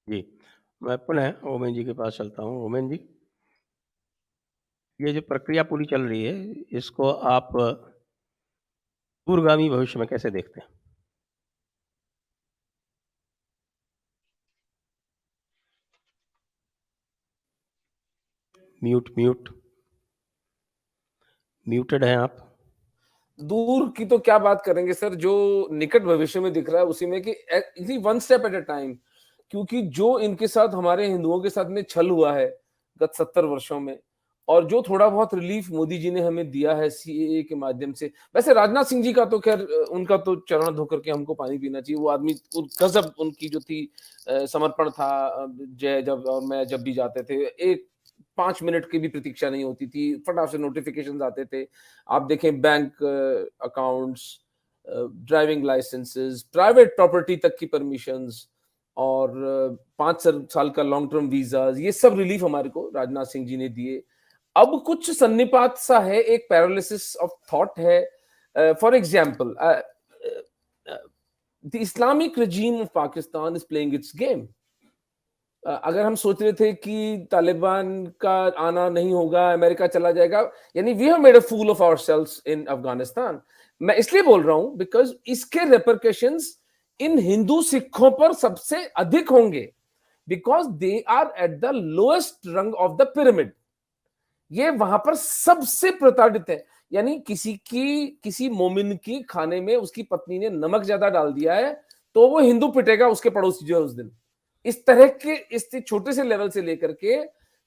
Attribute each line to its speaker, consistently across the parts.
Speaker 1: जी, मैं पुनः ओमेन जी के पास चलता हूँ। ओमेन जी, ये जो प्रक्रिया पूरी चल रही है, इसको आप दूरगामी भविष्य में कैसे देखते हैं? म्यूटेड हैं आप।
Speaker 2: दूर की तो क्या बात करेंगे सर, जो निकट भविष्य में दिख रहा है उसी में कि इसी one step at a time. क्योंकि जो इनके साथ, हमारे हिंदुओं के साथ में छल हुआ है गत 70 वर्षों में, और जो थोड़ा बहुत रिलीफ मोदी जी ने हमें दिया है सीएए के माध्यम से। वैसे राजनाथ सिंह जी का तो खैर उनका तो चरण धो करके हमको पानी पीना चाहिए। वो आदमी, गजब उनकी जो थी समर्पण था। जय जब और मैं जब भी जाते थे, एक 5 मिनट की भी प्रतीक्षा नहीं होती थी, फटाक से नोटिफिकेशन आते थे। आप देखें bank accounts, driving licences, private property तक की परमिशंस, और 5 साल का लॉन्ग टर्म वीजा, ये सब रिलीफ हमारे को राजनाथ सिंह जी ने दिए। अब कुछ सन्निपात सा है, एक पैरालिसिस ऑफ थॉट है। For example, the Islamic regime of Pakistan is playing it's game. अगर हम सोच रहे थे कि तालिबान का आना नहीं होगा, अमेरिका चला जाएगा, यानी we have made a fool of ourselves in Afghanistan. मैं इसलिए बोल रहा हूं बिकॉज इसके रेपरकशंस इन हिंदू सिखों पर सबसे अधिक होंगे, because they are at the lowest rung of the pyramid. ये वहां पर सबसे प्रताड़ित है। यानी किसी मोमिन की खाने में उसकी पत्नी ने नमक ज्यादा डाल दिया है, तो वो हिंदू पिटेगा उसके पड़ोसी जो है उस दिन। इस तरह के, इस छोटे से लेवल से लेकर के,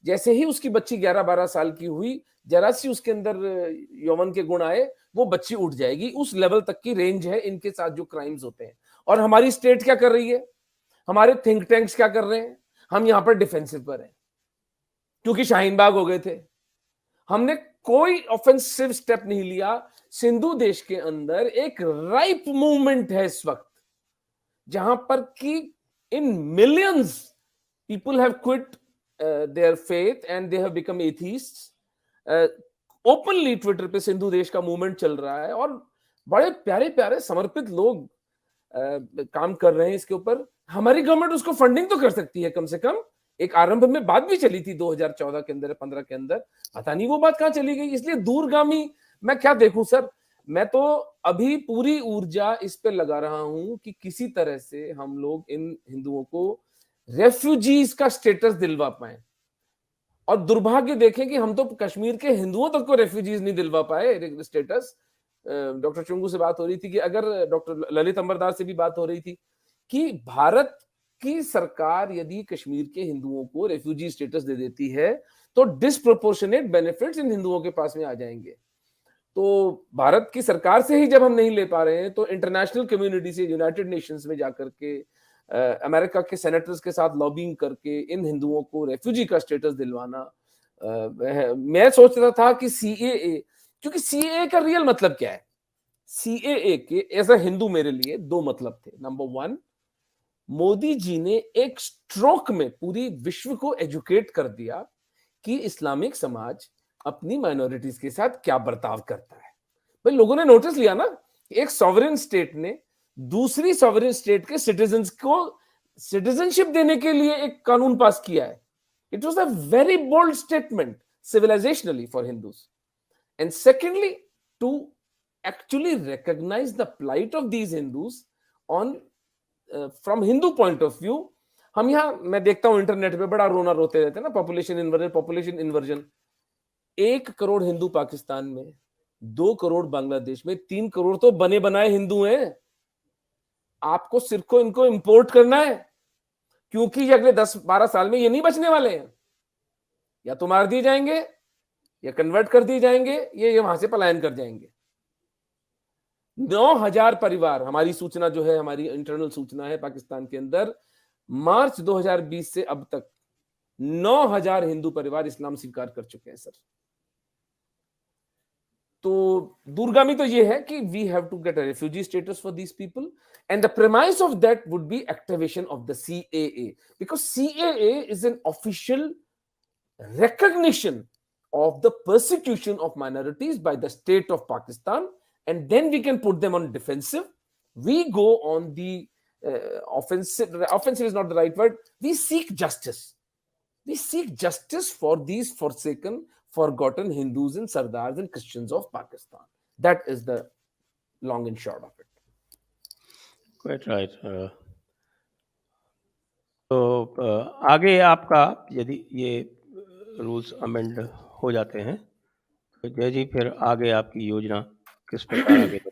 Speaker 2: जैसे ही उसकी बच्ची 11-12 साल की हुई, जरा सी उसके अंदर यौवन के गुण आए, वो बच्ची उठ जाएगी। उस लेवल तक की रेंज है इनके साथ जो क्राइम्स होते हैं। और हमारी स्टेट क्या कर रही है, हमारे थिंक टैंक्स क्या कर रहे हैं? हम यहां पर डिफेंसिव पर हैं, क्योंकि शाहीन बाग हो गए थे। हमने कोई ऑफेंसिव स्टेप नहीं लिया। सिंधु देश के अंदर एक राइप मूवमेंट है इस वक्त, जहां पर कि in millions people have quit their faith and they have become atheists. Openly Twitter पे सिंधु देश का मूवमेंट चल रहा है, और बड़े प्यारे प्यारे समर्पित लोग काम कर रहे हैं इसके ऊपर। हमारी गवर्नमेंट उसको फंडिंग तो कर सकती है कम से कम। एक आरंभ में बात भी चली थी 2014 के अंदर, 15 के अंदर, पता नहीं वो बात कहां चली गई। इसलिए दूरगामी मैं क्या देखूं सर, मैं तो अभी पूरी ऊर्जा इस पे लगा रहा हूं कि किसी तरह से हम लोग इन हिंदुओं को रेफ्यूजीज का स्टेटस दिलवा पाए। और दुर्भाग्य देखें कि हम तो कश्मीर के हिंदुओं तक को रेफ्यूजीज नहीं दिलवा पाए स्टेटस। डॉक्टर चुंगू से बात हो रही थी कि अगर, डॉक्टर ललित अंबरदार से भी बात हो रही थी कि भारत की सरकार यदि कश्मीर के हिंदुओं को रेफ्यूजी स्टेटस दे देती है, तो डिस्प्रोपोर्शनेट बेनिफिट्स इन हिंदुओं के पास में आ जाएंगे। तो भारत की सरकार से ही जब हम नहीं ले पा रहे हैं, तो इंटरनेशनल कम्युनिटी से, यूनाइटेड नेशंस में जाकर के, अमेरिका के सेनेटर्स के साथ लॉबिंग करके इन हिंदुओं को रेफ्यूजी का स्टेटस दिलवाना। मैं सोच रहा था कि सीएए, क्योंकि सीएए का रियल मतलब क्या है? सीएए के एज अ हिंदू मेरे लिए दो मतलब थे। नंबर वन, मोदी जी ने एक स्ट्रोक में पूरी विश्व को एजुकेट कर दिया कि इस्लामिक समाज अपनी माइनॉरिटीज के साथ क्या बर्ताव करता है। भाई, लोगों ने नोटिस लिया ना, एक सॉवरेन स्टेट ने दूसरी सॉवरेन स्टेट के सिटीजन्स को सिटीजनशिप देने के लिए एक कानून पास किया है। It was a very bold statement civilizationally for Hindus. And secondly, to actually recognize the plight of these Hindus on from Hindu point of view। हम यहाँ, मैं देखता हूं इंटरनेट पे बड़ा रोना रोते रहते हैं ना, population inversion, population inversion. 1 crore Hindu Pakistan में, 2 करोड़ बांग्लादेश में, 3 करोड़ तो बने बनाए हिंदू हैं। आपको सिर्फ को इनको इंपोर्ट करना है, क्योंकि ये अगले 10-12 साल में ये नहीं बचने वाले हैं। या तो मार दिए जाएंगे, या कन्वर्ट कर दिए जाएंगे, ये वहां से पलायन कर जाएंगे। 9,000 परिवार, हमारी सूचना जो है, हमारी इंटरनल सूचना है पाकिस्तान के अंदर, मार्च 2020 से अब तक 9,000 हिंदू परिवार इस्लाम स्वीकार कर चुके हैं सर। तो दूरगामी तो ये है कि we have to get a refugee status for these people, and the premise of that would be activation of the CAA, because CAA is an official recognition of the persecution of minorities by the state of Pakistan, and then we can put them on defensive. We go on the offensive is not the right word. We seek justice. We seek justice for these forsaken, forgotten Hindus and Sardars and Christians of Pakistan. That is the long and short of it.
Speaker 1: Quite right. तो आगे आपका यदि ये rules amend हो जाते हैं तो जय जी फिर आगे आपकी योजना किस प्रकार आगे